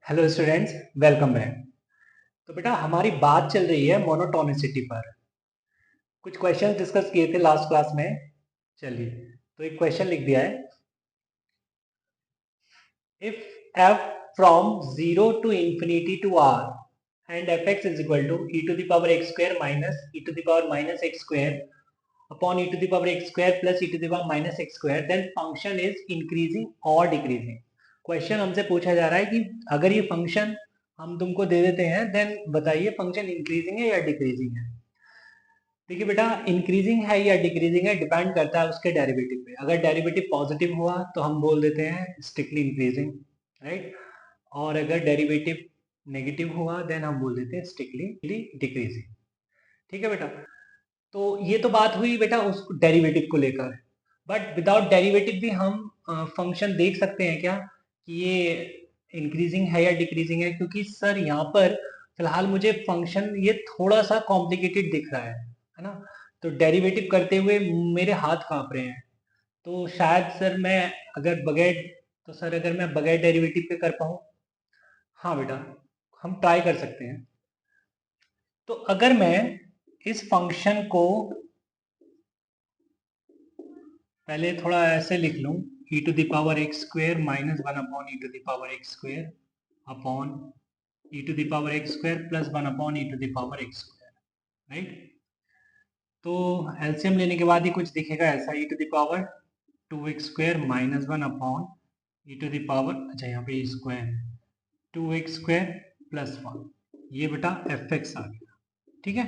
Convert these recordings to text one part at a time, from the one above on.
Hello students, welcome back. तो बेटा हमारी बात चल रही है मोनोटोनिसिटी पर। कुछ क्वेश्चंस डिस्कस किए थे लास्ट क्लास में। चलिए, तो एक क्वेश्चन लिख दिया है। If f from 0 to infinity to r and fx is equal to e to the power x square minus e to the power minus x square upon e to the power x square plus e to the power minus x square, then function is increasing or decreasing। Question हमसे पूछा जा रहा है कि अगर ये function हम तुमको दे देते हैं, देन बताइए फंक्शन इंक्रीजिंग है या डिक्रीजिंग है। देखिए बेटा, इंक्रीजिंग है या डिक्रीजिंग है डिपेंड करता है उसके डेरिवेटिव पे। अगर डेरिवेटिव पॉजिटिव हुआ तो हम बोल देते हैं स्ट्रिक्टली इंक्रीजिंग, राइट। और अगर डेरिवेटिव नेगेटिव हुआ देन हम बोल देते हैं स्ट्रिक्टली डिक्रीजिंग। ठीक है बेटा, तो ये तो बात हुई बेटा उस डेरिवेटिव को लेकर। बट विदाउट डेरिवेटिव भी हम फंक्शन देख सकते हैं क्या कि ये इंक्रीजिंग है या डिक्रीजिंग है, क्योंकि सर यहाँ पर फिलहाल मुझे फंक्शन ये थोड़ा सा कॉम्प्लिकेटेड दिख रहा है ना। तो डेरिवेटिव करते हुए मेरे हाथ कांप रहे हैं। तो शायद सर मैं अगर बगैर तो सर अगर मैं बगैर डेरिवेटिव के कर पाऊँ। हाँ बेटा, हम ट्राई कर सकते हैं। तो अगर मैं इस फंक्शन को पहले थोड़ा ऐसे लिख लूं, e to the power x square minus one upon e to the power x square upon e to the power x square plus one upon e to the power x square, right. तो LCM लेने के बाद ही कुछ दिखेगा ऐसा, e to the power two x square minus one upon e to the power, अच्छा यहाँ पे square two x square plus one. ये बेटा एफ एक्स आ गया, ठीक है।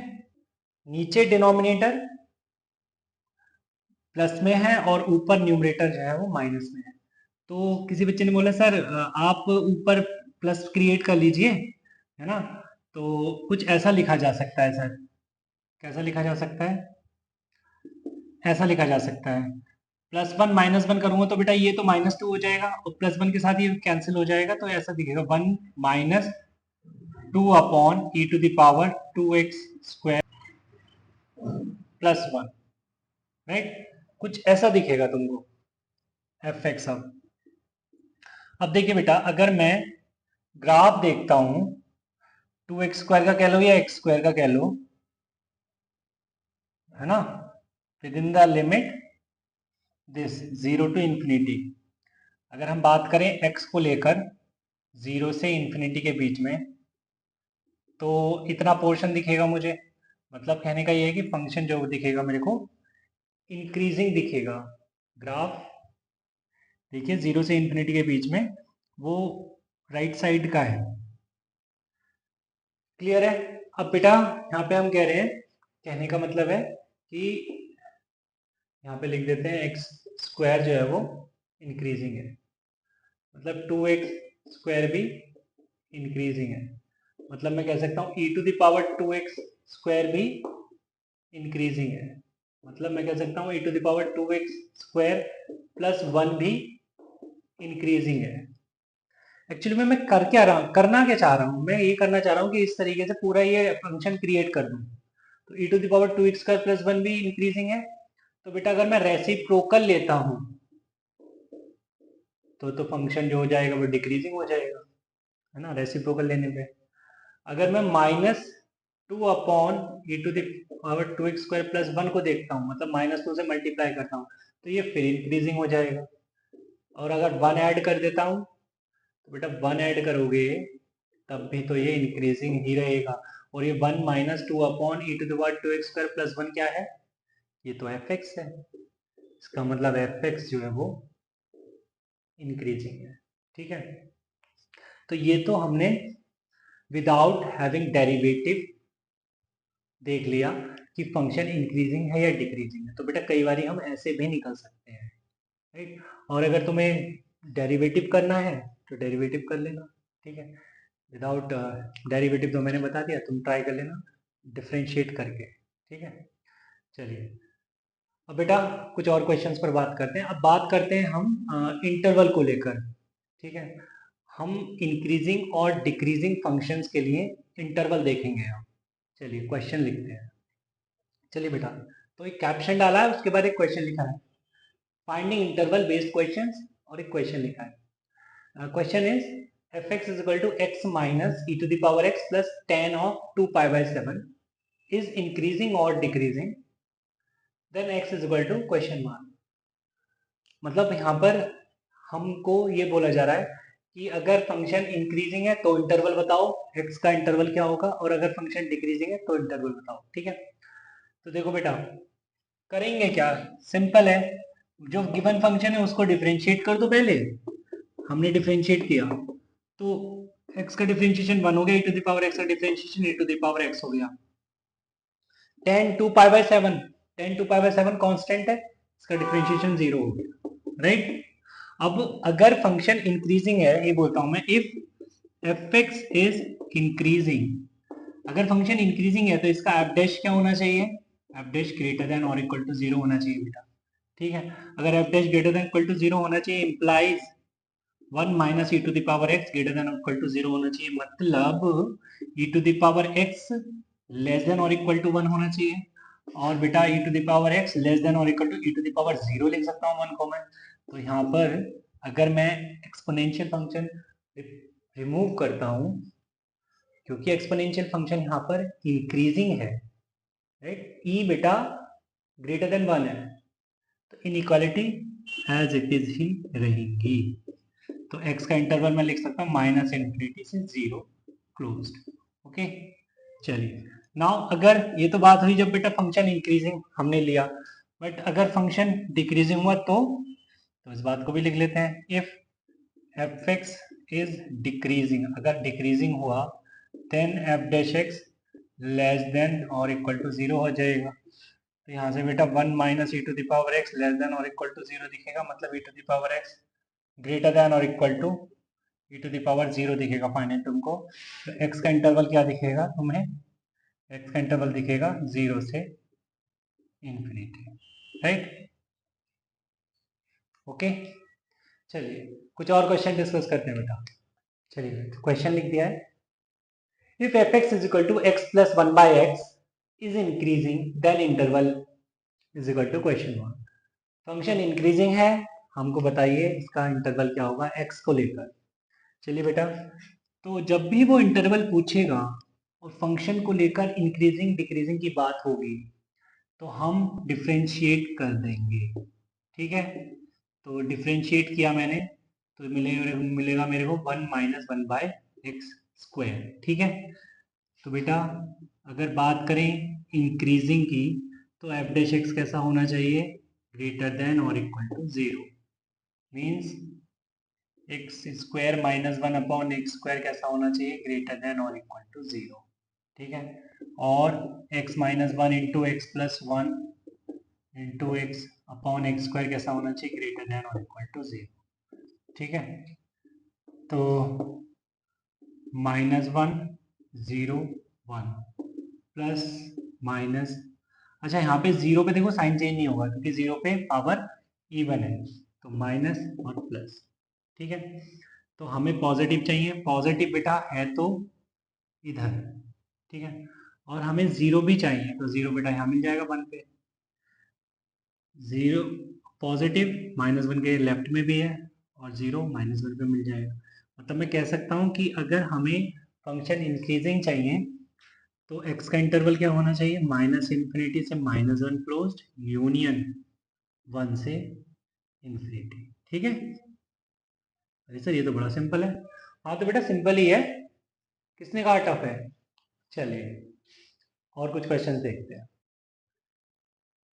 नीचे डिनोमिनेटर प्लस में है और ऊपर न्यूमरेटर जो है वो माइनस में है। तो किसी बच्चे ने बोला सर आप ऊपर प्लस क्रिएट कर लीजिए, है ना। तो कुछ ऐसा लिखा जा सकता है सर। कैसा लिखा जा सकता है? ऐसा लिखा जा सकता है, प्लस वन माइनस वन करूंगा तो बेटा ये तो माइनस टू हो जाएगा और प्लस वन के साथ ये कैंसिल हो जाएगा, तो ऐसा दिखेगा one minus two upon e to the power to x square plus one, right. कुछ ऐसा दिखेगा तुमको एफ एक्स। अब देखिए बेटा, अगर मैं ग्राफ देखता हूं, टू एक्स स्क्वायर का कह लो या एक्स स्क्वायर का कह लो, है ना, within the limit this zero to infinity. अगर हम बात करें एक्स को लेकर जीरो से इंफिनिटी के बीच में, तो इतना पोर्शन दिखेगा मुझे। मतलब कहने का ये है कि फंक्शन जो दिखेगा मेरे को इंक्रीजिंग दिखेगा। ग्राफ देखिए जीरो से इंफिनिटी के बीच में वो राइट साइड का है। क्लियर है? अब बेटा यहाँ पे हम कह रहे हैं, कहने का मतलब है कि यहाँ पे लिख देते हैं एक्स स्क्वायर जो है वो इंक्रीजिंग है, मतलब टू एक्स स्क्वायर भी इंक्रीजिंग है। मतलब मैं कह सकता हूँ e to the power to x square भी इंक्रीजिंग है। मतलब मैं कह सकता हूँ e to the power to x square plus one भी इंक्रीजिंग है। एक्चुअली में मैं कर क्या रहा हूँ, करना क्या चाह रहा हूँ, मैं ये करना चाह रहा हूँ कि इस तरीके से पूरा ये फंक्शन क्रिएट कर दूँ। तो e to the power to x square plus one भी इंक्रीजिंग है। तो बेटा अगर मैं रेसिप्रोकल लेता हूँ तो फंक्शन जो हो जाएगा वो डिक्रीजिंग हो जाएगा, है ना, रेसिप्रोकल लेने पे। अगर मैं minus two upon e to the power to x square plus one को देखता हूँ, मतलब माइनस टू से मल्टीप्लाई करता हूँ, तो ये फिर इंक्रीजिंग हो जाएगा। और अगर वन ऐड कर देता हूँ तो बेटा वन ऐड करोगे तब भी तो ये इंक्रीजिंग ही रहेगा। और ये one minus two upon e to the power to x square plus one क्या है? ये तो एफ एक्स है। इसका मतलब एफ एक्स जो है वो इंक्रीजिंग है, ठीक है। तो ये तो हमने विदाउट हैविंग डेरिवेटिव देख लिया कि फंक्शन इंक्रीजिंग है या डिक्रीजिंग है। तो बेटा कई बार हम ऐसे भी निकल सकते हैं, राइट। और अगर तुम्हें डेरिवेटिव करना है तो डेरिवेटिव कर लेना, ठीक है। विदाउट डेरिवेटिव तो मैंने बता दिया, तुम ट्राई कर लेना डिफ्रेंशिएट करके, ठीक है। चलिए, अब बेटा कुछ और क्वेश्चंस पर बात करते हैं। अब बात करते हैं हम इंटरवल को लेकर, ठीक है। हम इंक्रीजिंग और डिक्रीजिंग फंक्शंस के लिए इंटरवल देखेंगे हम। चलिए क्वेश्चन लिखते हैं। चलिए बेटा, तो एक कैप्शन डाला है, उसके बाद एक क्वेश्चन लिखा है, फाइंडिंग इंटरवल बेस्ड क्वेश्चंस, और एक क्वेश्चन लिखा है। Question is fx is equal to x minus e to the power x plus tan of 2 pi by 7 is increasing or decreasing, then x is equal to question mark. मतलब यहाँ पर हमको ये बोला जा रहा है कि अगर फंक्शन इंक्रीजिंग है तो इंटरवल बताओ, x का इंटरवल क्या होगा, और अगर फंक्शन डिक्रीजिंग है तो इंटरवल बताओ। ठीक है, तो देखो बेटा करेंगे क्या, सिंपल है, जो गिवन फंक्शन है उसको डिफरेंशिएट कर दो। पहले हमने डिफरेंशिएट किया तो x का डिफरेंशिएशन 1 हो गया, e to the power x का differentiation e to the power x हो गया। tan 2 pi by 7, tan 2 pi by 7 constant है, इसका डिफरेंशिएशन 0 हो गया, राइट। अब अगर फंक्शन इंक्रीजिंग है, ये बोलता हूं मैं, इफ fx इज इंक्रीजिंग, अगर फंक्शन इंक्रीजिंग है तो इसका f डैश क्या होना चाहिए, f डैश ग्रेटर देन और इक्वल टू 0 होना चाहिए बेटा। ठीक है, अगर f dash greater than equal to 0 होना चाहिए implies 1 minus e to the power x greater than और इक्वल टू 0 होना चाहिए, मतलब e to the power x less than और इक्वल टू 1 होना चाहिए, और बेटा e to the power x less than और equal to e to the power 0 लिख सकता हूँ 1 को मैं। तो यहाँ पर अगर मैं एक्सपोनेंशियल फंक्शन रिमूव करता हूँ, क्योंकि एक्सपोनेंशियल फंक्शन यहाँ पर इंक्रीजिंग है, राइट, e बेटा ग्रेटर देन 1 है, तो इनइक्वालिटी एज इट इज ही रहेगी। तो x का इंटरवल मैं लिख सकता हूँ माइनस इन्फिनिटी से 0 क्लोज्ड। ओके, चलिए नाउ अगर ये तो बात हुई जब बेटा फंक्शन इंक्रीजिंग हमने लिया, बट अगर फंक्शन डिक्रीजिंग हुआ तो इस बात को भी लिख लेते हैं, इफ fx इज डिक्रीजिंग, अगर डिक्रीजिंग हुआ then f dash x less than और इक्वल टू 0 हो जाएगा। तो यहाँ से बेटा 1 minus e to the power x less than और इक्वल टू 0 दिखेगा, मतलब e to the power x greater than और equal to e to the power 0 दिखेगा फाइनल तुमको। तो x का इंटरवल क्या दिखेगा तुम्हें, x का इंटरवल दिखेगा 0 से इंफिनिटी, राइट। ओके, चलिए कुछ और क्वेश्चन डिस्कस करते हैं बेटा। चलिए क्वेश्चन लिख दिया है, if fx is equal to x plus 1 by x is increasing then interval is equal to question mark. Function increasing है, हमको बताइए इसका इंटरवल क्या होगा x को लेकर। चलिए बेटा, तो जब भी वो इंटरवल पूछेगा और फंक्शन को लेकर इंक्रीजिंग डिक्रीजिंग की बात होगी तो हम डिफरेंशिएट कर देंगे। ठीक है, तो डिफरेंशिएट किया मैंने तो मिलेगा मेरे को 1 माइनस 1 बाय एक्स स्क्वायर। ठीक है, तो बेटा अगर बात करें इंक्रीजिंग की तो एफ डैश एक्स कैसा होना चाहिए, ग्रेटर देन और equal to 0, means x square minus 1 upon x square कैसा होना चाहिए, ग्रेटर देन और इक्वल टू 0। ठीक है, और x minus 1 into x plus 1 into x upon x square कैसा होना चाहिए, ग्रेटर देन और इक्वल टू 0। ठीक है, तो माइनस 1 0 1 प्लस माइनस, अच्छा यहाँ पे 0 पे देखो साइन चेंज नहीं होगा क्योंकि 0 पे पावर इवन है, तो माइनस और प्लस। ठीक है, तो हमें पॉजिटिव चाहिए, पॉजिटिव बेटा है तो इधर। ठीक है, और हमें 0 भी चाहिए, तो 0 बेटा यहाँ मिल जाएगा 1 पे, 0 पॉजिटिव माइनस 1 के लेफ्ट में भी है और 0 माइनस 1 पे मिल जाएगा। मतलब मैं कह सकता हूँ कि अगर हमें फंक्शन इंक्रीजिंग चाहिए तो x का इंटरवल क्या होना चाहिए, माइनस इन्फिनिटी से माइनस 1 क्लोज्ड यूनियन 1 से इन्फिनिटी। ठीक है, अरे सर ये तो बड़ा सिंपल है। हाँ तो बेटा सिंपल ही है, किसने कहा टफ है। चलिए और कुछ क्वेश्चन देखते हैं।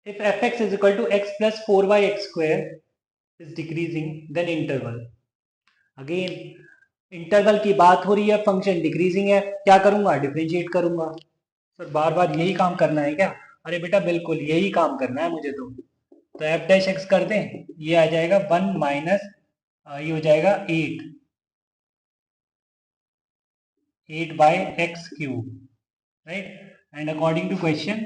If fx is equal to x plus 4y(x square is decreasing then interval, again interval की बात हो रही है, फंक्शन डिक्रीजिंग है, क्या करूंगा, डिफरेंशिएट करूंगा। सर बार बार यही काम करना है क्या, अरे बेटा बिल्कुल यही काम करना है मुझे तो एफ डैश एक्स कर दें, ये आ जाएगा 1 माइनस ये हो जाएगा 8 by x cube, right, and according to question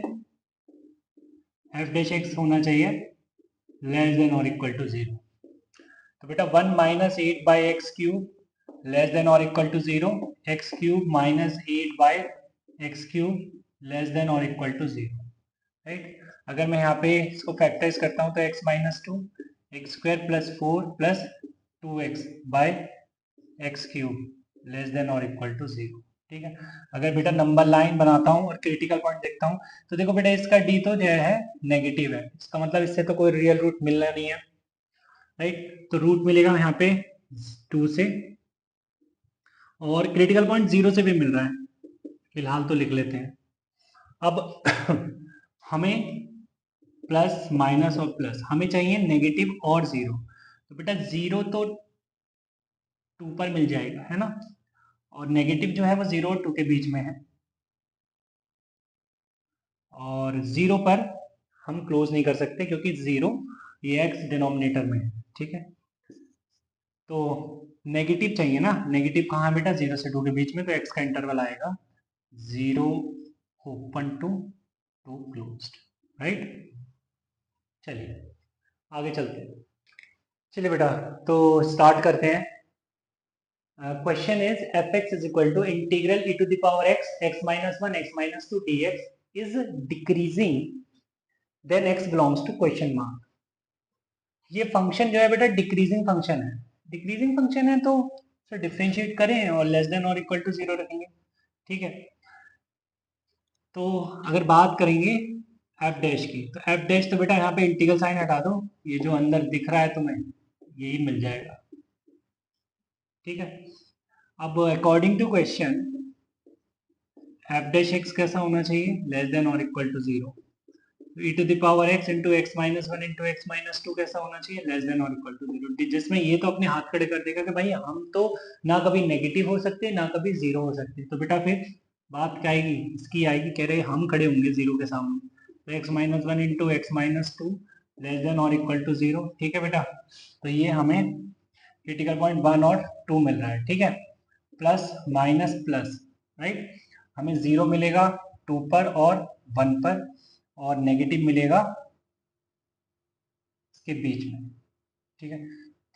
f dash x होना चाहिए लेस देन और इक्वल टू 0। तो बेटा 1 माइनस 8 by x cube less than और equal to 0, x cube minus 8 by x cube less than और इक्वल टू 0, राइट। अगर मैं यहाँ पे इसको फैक्टराइज करता हूँ तो x minus 2 x square plus 4 plus 2x by x cube less than और इक्वल टू 0। ठीक है, अगर बेटा नंबर लाइन बनाता हूँ और क्रिटिकल पॉइंट देखता हूँ तो देखो बेटा इसका डी तो जो है नेगेटिव है, इसका मतलब इससे तो कोई रियल रूट मिलना नहीं है, राइट। तो रूट मिलेगा यहाँ पे 2 से, और क्रिटिकल पॉइंट 0 से भी मिल रहा है, फिलहाल तो लिख लेते हैं। अब हमें प्लस माइनस और प्लस, हमें चाहिए नेगेटिव और 0, तो बेटा 0 तो 2 पर मिल जाएगा, है ना, और नेगेटिव जो है वो 0 और 2 के बीच में है, और 0 पर हम क्लोज नहीं कर सकते क्योंकि 0 ये x डिनोमिनेटर में है। ठीक है, तो नेगेटिव चाहिए ना, नेगेटिव कहाँ है बेटा, 0 से 2 के बीच में, तो x का इंटरवल आएगा 0 ओपन टू 2 क्लोज्ड, राइट। चलिए आगे चलते हैं। चलिए बेटा तो स्टार्ट करते हैं। Question is fx is equal to integral e to the power x x minus 1 x minus 2 dx is decreasing then x belongs to question mark। ये फंक्शन जो है बेटा डिक्रीजिंग फंक्शन है, डिक्रीजिंग फंक्शन है तो sir differentiate करें और less than और इक्वल टू 0 रखेंगे। ठीक है, तो अगर बात करेंगे एफ डैश की, तो एफ डैश तो बेटा यहाँ पे इंटीग्रल साइन हटा दो, ये जो अंदर दिख रहा है तुम्हें यही मिल जाएगा। ठीक है, अब according to question f dash x कैसा होना चाहिए, लेस देन और equal to 0। e to the power x into x minus 1 into x minus 2 कैसा होना चाहिए, लेस देन और इक्वल टू 0, जिसमें ये तो अपने हाथ खड़े कर देगा कि भाई हम तो ना कभी नेगेटिव हो सकते ना कभी 0 हो सकते, तो बेटा फिर बात क्या आएगी, इसकी आएगी, कह रहे हम खड़े होंगे 0 के सामने, तो x minus 1 into x minus 2 less than और इक्वल टू 0। ठीक है बेटा, तो ये हमें क्रिटिकल पॉइंट 1 और 2 मिल रहा है। ठीक है, प्लस माइनस प्लस, राइट, हमें 0 मिलेगा 2 पर और 1 पर, और नेगेटिव मिलेगा इसके बीच में। ठीक है,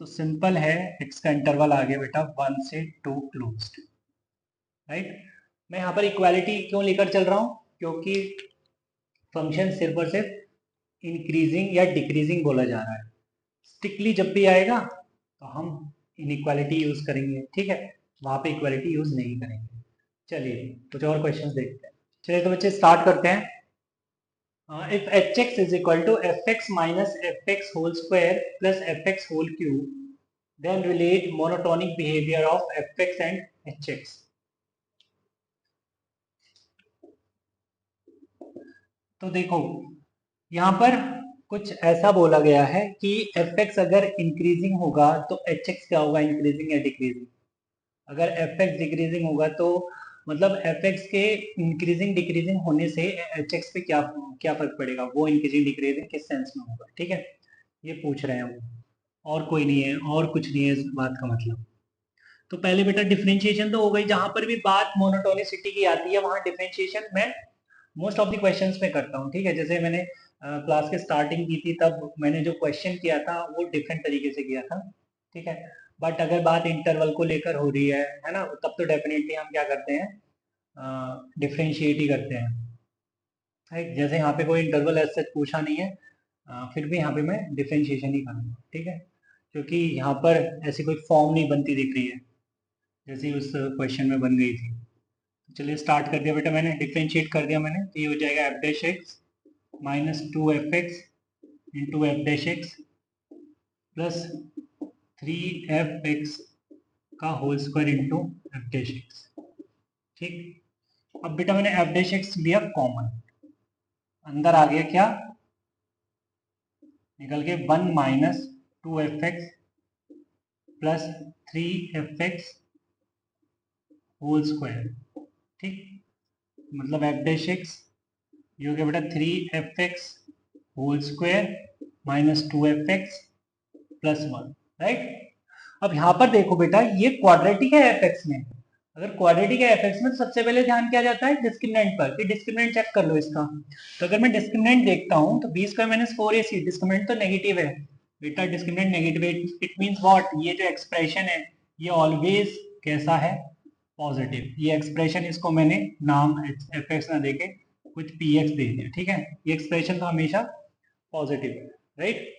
तो सिंपल है, x का इंटरवल आ गया बेटा 1 से 2 क्लोज्ड, राइट। मैं यहाँ पर इक्वालिटी क्यों लेकर चल रहा हूँ, क्योंकि फंक्शन सिर्फ और सिर्फ इंक्रीजिंग या डिक्रीजिंग बोला जा रहा है, स्ट्रिक्टली जब भी आएगा तो हम इनइक्वालिटी यूज करेंगे। ठीक है, वहां पे इक्वालिटी यूज नहीं करेंगे। चलिए कुछ और क्वेश्चंस देखते हैं। चलिए तो बच्चे स्टार्ट करते हैं। If hx is equal to fx minus fx whole square plus fx whole cube, then relate monotonic behavior of fx and hx। तो देखो यहाँ पर कुछ ऐसा बोला गया है कि fx अगर इंक्रीजिंग होगा तो hx क्या होगा, इंक्रीजिंग या डिक्रीजिंग। अगर fx डिक्रीजिंग होगा तो मतलब fx के इंक्रीजिंग डिक्रीजिंग होने से hx पे क्या क्या फर्क पड़ेगा, वो इंक्रीजिंग डिक्रीजिंग किस सेंस में होगा। ठीक है, ये पूछ रहे हैं हम, और कोई नहीं है, और कुछ नहीं है इस बात का मतलब। तो पहले बेटा डिफरेंशिएशन तो हो गई, जहां पर भी बात मोनोटोनिसिटी की आती है वहां डिफरेंशिएशन मैं मोस्ट ऑफ द क्वेश्चंस में करता हूँ। ठीक है, जैसे मैंने क्लास के स्टार्टिंग की थी तब मैंने जो क्वेश्चन किया था वो डिफरेंट तरीके से किया था। ठीक है, बट अगर बात इंटरवल को लेकर हो रही है ना, तब तो डेफिनेटली हम क्या करते हैं, डिफरेंशिएट ही करते हैं। राइट, जैसे यहाँ पे कोई इंटरवल ऐसे पूछा नहीं है, फिर भी यहाँ पे मैं डिफरेंशिएशन ही करूँगा। ठीक है, क्योंकि यहाँ पर ऐसी कोई फॉर्म नहीं बनती दिख रही है जैसी उस क्वेश्चन में बन गई थी। तो चलिए स्टार्ट कर दिया बेटा, मैंने डिफरेंशिएट कर दिया मैंने, तो ये हो जाएगा f dash x minus 2fx into f dash x plus 3fx का whole square into f dash x. ठीक, अब बेटा मैंने एफ डैश एक्स लिया कॉमन, अंदर आ गया क्या निकल के 1 minus 2fx plus 3fx whole square. ठीक, मतलब एफ डैश एक्स ये हो गया बेटा 3fx whole square minus 2fx plus 1, right. अब यहाँ पर देखो बेटा ये क्वाड्रेटिक है fx में, अगर क्वाड्रेटिक है fx में तो सबसे पहले ध्यान किया जाता है डिस्क्रिमिनेंट पर, कि डिस्क्रिमिनेंट चेक कर लो इसका। तो अगर मैं डिस्क्रिमिनेंट देखता हूँ तो b square minus 4ac, discriminant तो नेगेटिव है बेटा, डिस्क्रिमिनेंट नेगेटिव है, इट मींस व्हाट, ये जो एक्सप्रेशन है ये ऑलवेज कैसा है, पॉजिटिव। ये एक्सप्रेशन इसको मैंने नाम fx ना देके कुछ px दे दिया। ठीक है, ये एक्सप्रेशन तो हमेशा पॉजिटिव है, राइट।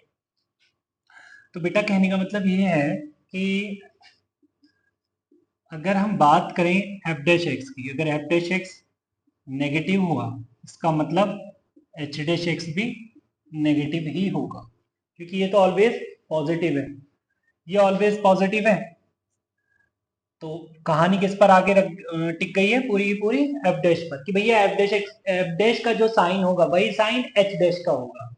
तो बेटा कहने का मतलब ये है कि अगर हम बात करें एफ डैश एक्स की, अगर एफ डैश एक्स नेगेटिव हुआ इसका मतलब एच डैश एक्स भी नेगेटिव ही होगा, क्योंकि ये तो ऑलवेज पॉजिटिव है, ये ऑलवेज पॉजिटिव है। तो कहानी किस पर आगे टिक गई है पूरी की पूरी, एफ डैश पर, कि भैया एफ डैश का जो साइन होगा वही साइन एच डैश का होगा।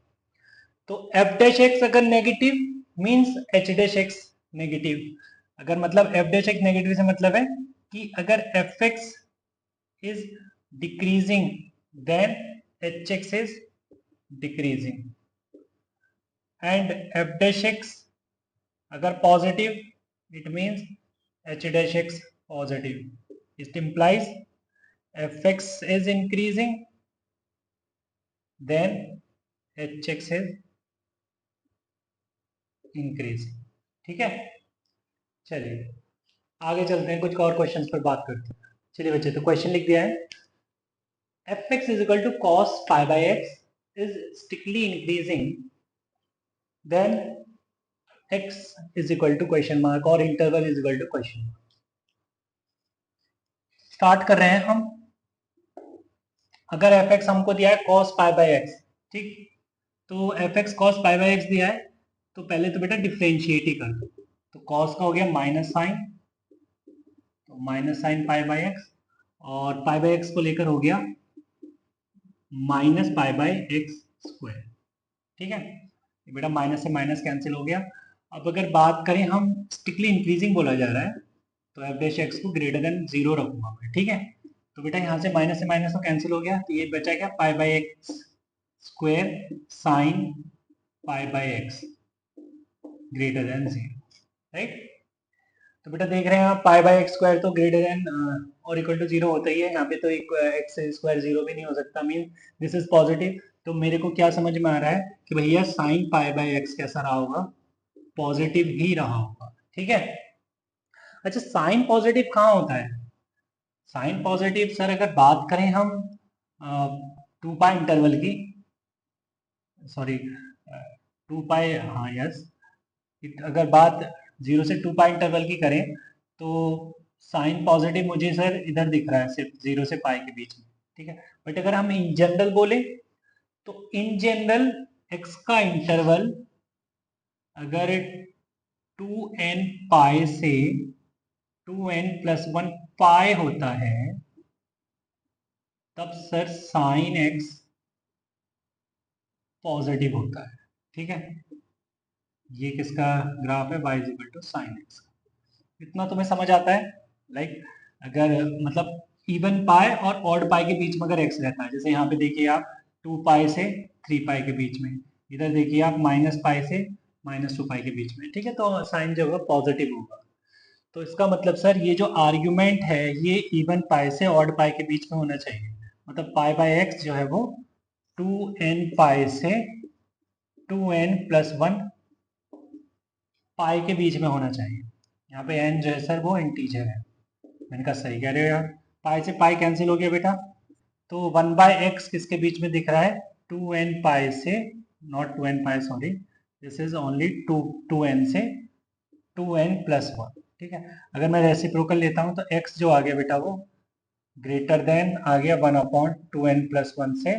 तो एफ डैश एक्स अगर negative means h dash x negative. अगर मतलब एफ डैश एक्स नेगेटिव से मतलब है कि अगर f x is decreasing then h x is decreasing, and f dash x अगर positive it means h dash x positive. It implies fx is increasing then hx is increasing। ठीक है, चलिए आगे चलते हैं, कुछ और क्वेश्चंस पर बात करते हैं। चलिए बच्चे, तो क्वेश्चन लिख दिया है, fx is equal to cos pi by x is strictly increasing then x is equal to question mark और interval is equal to question mark। Start कर रहे हैं हम। अगर fx हमको दिया है cos pi by x, ठीक, तो fx cos pi by x दिया है, तो पहले तो बेटा डिफ्रेंशिएट ही कर दो। तो cos का हो गया माइनस साइन, तो minus sine pi by x, और पाई बाई एक्स को लेकर हो गया minus pi by x square. ठीक है, बेटा माइनस से माइनस कैंसिल हो गया। अब अगर बात करें, हम स्ट्रिक्टली इंक्रीजिंग बोला जा रहा है, तो एफ डैश एक्स को ग्रेटर देन जीरो रखूंगा मैं। ठीक है, तो बेटा यहाँ से माइनस तो कैंसिल हो गया, तो ये बचा क्या, pi by x square sine pi by x greater than zero, right. तो बेटा देख रहे हैं आप, पाई बाई एक्स स्क्वायर तो ग्रेटर देन और इक्वल टू जीरो होता ही है, यहाँ पे तो एक्स स्क्वायर जीरो भी नहीं हो सकता, मीन दिस इज पॉजिटिव। तो मेरे को क्या समझ में आ रहा है कि भैया साइन पाई बाई एक्स कैसा रहा होगा, पॉजिटिव ही रहा होगा। ठीक है, अच्छा साइन पॉजिटिव कहाँ होता है, साइन पॉजिटिव सर अगर बात करें हम 2 पाई इंटरवल की, सॉरी 2 पाई, हाँ यस, अगर बात 0 से 2 पाई इंटरवल की करें, तो साइन पॉजिटिव मुझे सर इधर दिख रहा है, सिर्फ 0 से पाई के बीच में। ठीक है, बट अगर हम इन जनरल बोले, तो इन जनरल एक्स का इंटरवल अगर 2n पाई से 2n+1 पाई होता है, तब सर साइन एक्स पॉजिटिव होता है। ठीक है, ये किसका ग्राफ है, y equal to sine x. इतना तुम्हें समझ आता है, लाइक अगर मतलब इवन पाई और ऑड पाई के बीच में अगर एक्स रहता है, जैसे यहाँ पे देखिए आप 2 पाई से 3 पाई के बीच में, इधर देखिए आप -पाई से -2 पाई के बीच में, ठीक है, तो साइन जो होगा पॉजिटिव होगा। तो इसका मतलब सर ये जो आर्ग्यूमेंट है ये इवन पाई से ऑड पाई के बीच में होना चाहिए, मतलब पाई बाई एक्स जो है वो 2n पाई से 2n+1 पाई के बीच में होना चाहिए। यहाँ पे n जो है सर वो इंटीजर है, मैंने कहा सही कह रहे हो यार, पाई से पाई कैंसिल हो गया बेटा, तो 1/x किसके बीच में दिख रहा है, 2n पाई से, not 2n pi sorry, this is only 2n से 2n+1। ठीक है, अगर मैं रेसिप्रोकल लेता हूँ तो x जो आ गया बेटा वो ग्रेटर देन आ गया 1/2n+1 से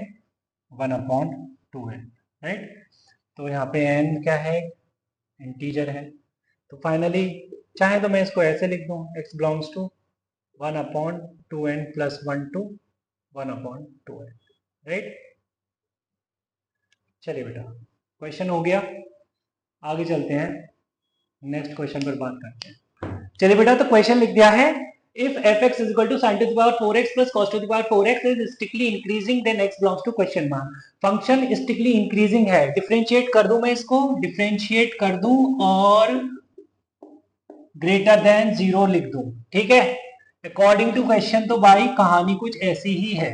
1/2n, राइट। तो यहाँ पे n क्या है, इंटीजर है। तो फाइनली चाहे तो मैं इसको ऐसे लिख दूं, x belongs to 1/2n+1 to 1/2n, right. चलिए बेटा क्वेश्चन हो गया, आगे चलते हैं, नेक्स्ट क्वेश्चन पर बात करते हैं। चलिए बेटा, तो क्वेश्चन लिख दिया है, if fx is equal to sin to the power 4x plus cos to the power 4x is strictly increasing then x belongs to question mark। Function strictly increasing है, डिफरेंशिएट कर दूं मैं इसको, डिफरेंशिएट कर दूं और ग्रेटर देन 0 लिख दूं। ठीक है, अकॉर्डिंग टू क्वेश्चन तो भाई कहानी कुछ ऐसी ही है।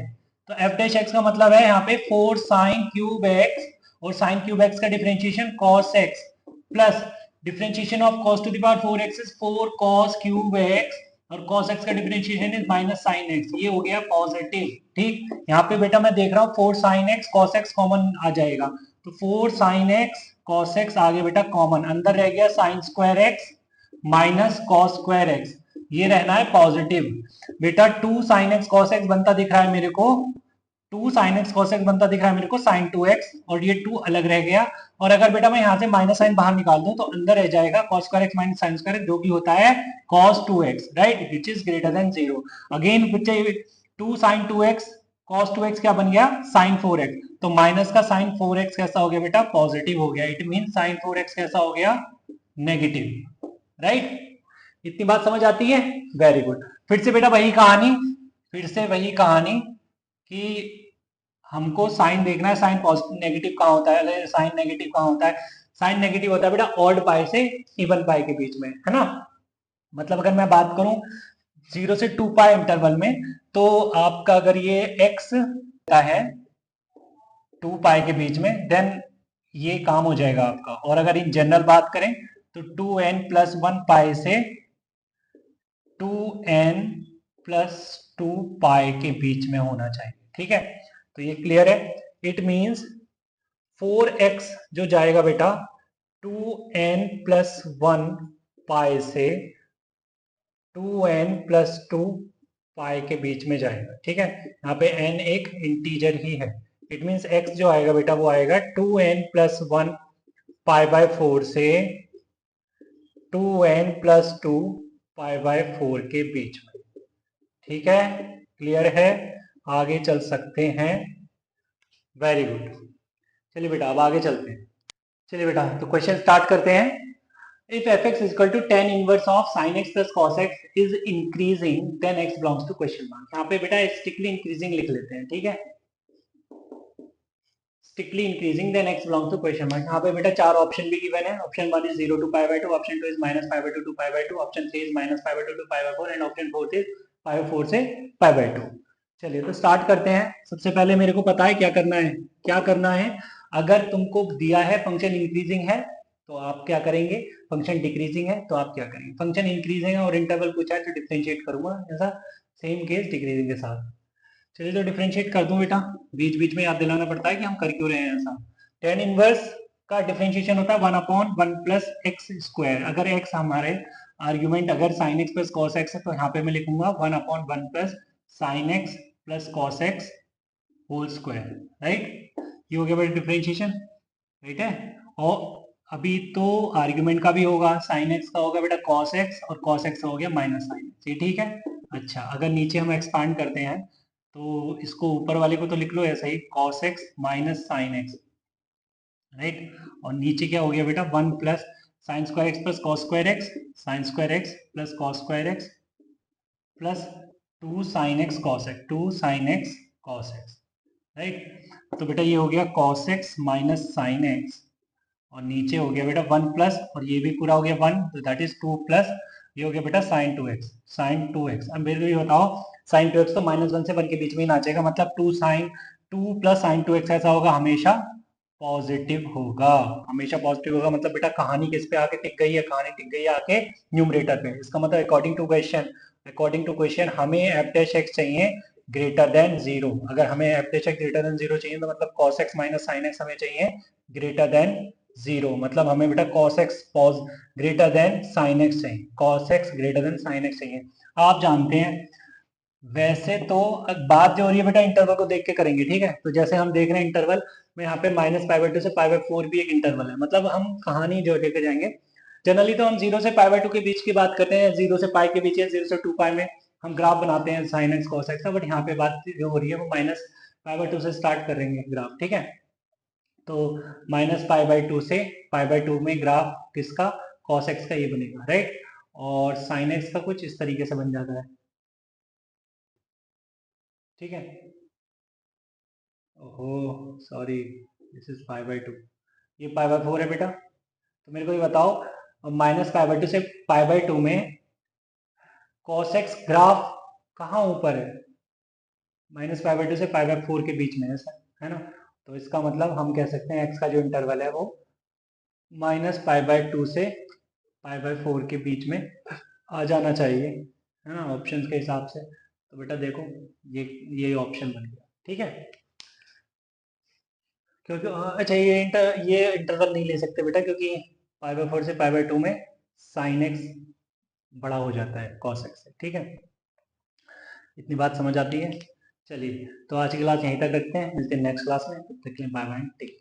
तो एफ डैश एक्स का मतलब है यहाँ पे 4 साइन क्यूब एक्स, और साइन क्यूब एक्स का differentiation cos x plus differentiation of cos to the power 4x is 4 cos cube x, और cos x का differentiation is minus sine x, ये हो गया पॉजिटिव। ठीक, यहाँ पे बेटा मैं देख रहा हूँ 4 sine x cos x common आ जाएगा, तो 4 साइन x cos x आगे बेटा कॉमन, अंदर रह गया sine square x minus cos square x, ये रहना है पॉजिटिव। बेटा 2 sin x cos x बनता दिख रहा है मेरे को, 2 sin x cos x बनता दिख रहा है मेरे को sin 2x, और ये 2 अलग रह गया। और अगर बेटा मैं यहाँ से माइनस साइन बाहर निकाल दूं तो अंदर रह जाएगा cos square x minus sin square, जो कि होता है cos 2x, right, which is greater than 0। Again 2 sin 2x cos 2x क्या बन गया sin 4x, तो माइनस का sin 4x कैसा हो गया बेटा पॉजिटिव हो गया, इट मीन sin 4x कैसा हो गया नेगेटिव, राइट। इतनी बात समझ आती है, वेरी गुड। फिर से बेटा वही कहानी, फिर से वही कहानी कि हमको साइन देखना है, साइन पॉजिटिव नेगेटिव कहाँ होता है, साइन नेगेटिव कहाँ होता है, साइन नेगेटिव होता है बेटा ऑड पाई से इवन पाई के बीच में, है ना। मतलब अगर मैं बात करूं 0 से 2 पाई इंटरवल में, तो आपका अगर ये x है 2 पाई के बीच में, देन ये काम हो जाएगा आपका। और अगर इन जनरल बात करें तो 2n+1 पाई से 2n+2 पाई के बीच में होना चाहिए, ठीक है। तो ये क्लियर है। इट मींस 4x जो जाएगा बेटा 2n+1 पाई से 2n+2 पाई के बीच में जाएगा, ठीक है। यहाँ पे n एक इंटीजर ही है। इट मींस x जो आएगा बेटा वो आएगा 2n+1 पाई बाय 4 से 2n+2 पाई बाय 4 के बीच में, ठीक है। क्लियर है, आगे चल सकते हैं, वेरी गुड। चलिए बेटा अब आगे चलते हैं। चलिए बेटा तो क्वेश्चन स्टार्ट करते हैं। If fx is equal to tan inverse of sin x plus cos x is increasing, then x belongs to question mark। यहाँ पे बेटा स्ट्रिक्टली इंक्रीजिंग लिख लेते हैं, ठीक है। Strictly increasing then x belongs to question mark। यहाँ पे बेटा चार ऑप्शन भी गिवन है। Option 1 is 0 to pi by 2, option 2 is minus pi by 2 to pi by 2, option 3 is minus pi by 2 to pi by 4, and option 4 is pi by 4 से pi by 2। चलिए तो start करते हैं। सबसे पहले मेरे को पता है क्या करना है, क्या करना है। अगर तुमको दिया है फंक्शन इंक्रीजिंग है तो आप क्या करेंगे, फंक्शन डिक्रीजिंग है तो आप क्या करेंगे। फंक्शन इंक्रीजिंग है और इंटरवल पूछा है तो डिफरेंशिएट करूंगा, ऐसा सेम केस डिक्रीजिंग के साथ। चलिए तो डिफरेंशिएट कर दूं बेटा, बीच बीच में याद दिलाना पड़ता है कि हम कर क्यों रहे हैं ऐसा। टेन इनवर्स का डिफरेंशिएशन होता है 1/1 + x²। अगर x हमारे आर्ग्यूमेंट अगर sin x + cos x है तो यहाँ पे मैं लिखूंगा 1/1 + sin x + cos x whole square, right. ये हो गया बेटा डिफरेंशिएशन, राइट है। और अभी तो आर्ग्यूमेंट का भी होगा, sin x का होगा बेटा cos x और cos x का हो गया माइनस sin x, ये ठीक है। अच्छा अगर नीचे हम एक्सपांड करते हैं तो इसको ऊपर वाले को तो लिख लो ऐसा ही cos x minus sin x, right. और नीचे क्या हो गया बेटा 1 plus sine square x plus cos square x, sine square x plus cos square x plus 2 sine x cos x, 2 sine x cos x, right. तो बेटा ये हो गया cos x minus sine x, और नीचे हो गया बेटा 1 प्लस, और ये भी पूरा हो गया 1, तो दैट इज 2 प्लस ये हो गया बेटा साइन 2x, साइन 2x। अब मेरे को ये बताओ साइन 2x तो -1 से 1 के बीच में ही नाचेगा, मतलब 2 प्लस साइन 2x ऐसा होगा, हमेशा पॉजिटिव होगा, हमेशा पॉजिटिव होगा। मतलब बेटा कहानी किस पे आके टिक गई है, कहानी टिक गई है आके न्यूमरेटर पे। इसका मतलब अकॉर्डिंग टू क्वेश्चन हमें एफ डैश एक्स चाहिए ग्रेटर देन 0। अगर हमें F dash x greater than 0 चाहिए तो मतलब cos x minus sine x हमें चाहिए ग्रेटर देन 0। मतलब हमें बेटा cos x greater then sine x चाहिए, cos x greater then sine x चाहिए। आप जानते हैं वैसे तो बात जो हो रही है बेटा इंटरवल को देख के करेंगे, ठीक है। तो जैसे हम देख रहे हैं इंटरवल में यहाँ पे -π/2 से π/4 भी एक इंटरवल है, मतलब हम कहानी जो लेके जाएंगे। जनरली तो हम 0 से π/2 के बीच की बात करते हैं, 0 से पाई के बीच या 0 से 2 पाई में हम ग्राफ बनाते हैं साइन एक्स कॉस एक्स का, बट यहाँ पे बात जो हो रही है वो -π/2 से स्टार्ट कर रहे हैं ग्राफ, ठीक है। तो -π/2 से π/2 में ग्राफ किसका, कॉस एक्स का ये बनेगा, राइट। और साइन एक्स का कुछ इस तरीके से बन जाता है, ठीक है। ओहो सॉरी, दिस इज π/2, ये π/4 है बेटा। तो मेरे को ये बताओ -π/2 से π/2 में cos x ग्राफ कहाँ ऊपर है, -π/2 से π/4 के बीच में है ना। तो इसका मतलब हम कह सकते हैं x का जो इंटरवल है वो -π/2 से π/4 के बीच में आ जाना चाहिए, है ना, ऑप्शंस के हिसाब से। तो बेटा देखो ये ऑप्शन बन गया, ठीक है। क्योंकि अच्छा ये इंटरवल नहीं ले सकते बेटा, क्योंकि π/4 से π/2 में साइन एक्स बड़ा हो जाता है cos x से। ठीक है, इतनी बात समझ आती है। चलिए, तो आज की क्लास यहीं तक रखते हैं, मिलते हैं नेक्स्ट क्लास में, तब तक के लिए बाय बाय, टेक केयर।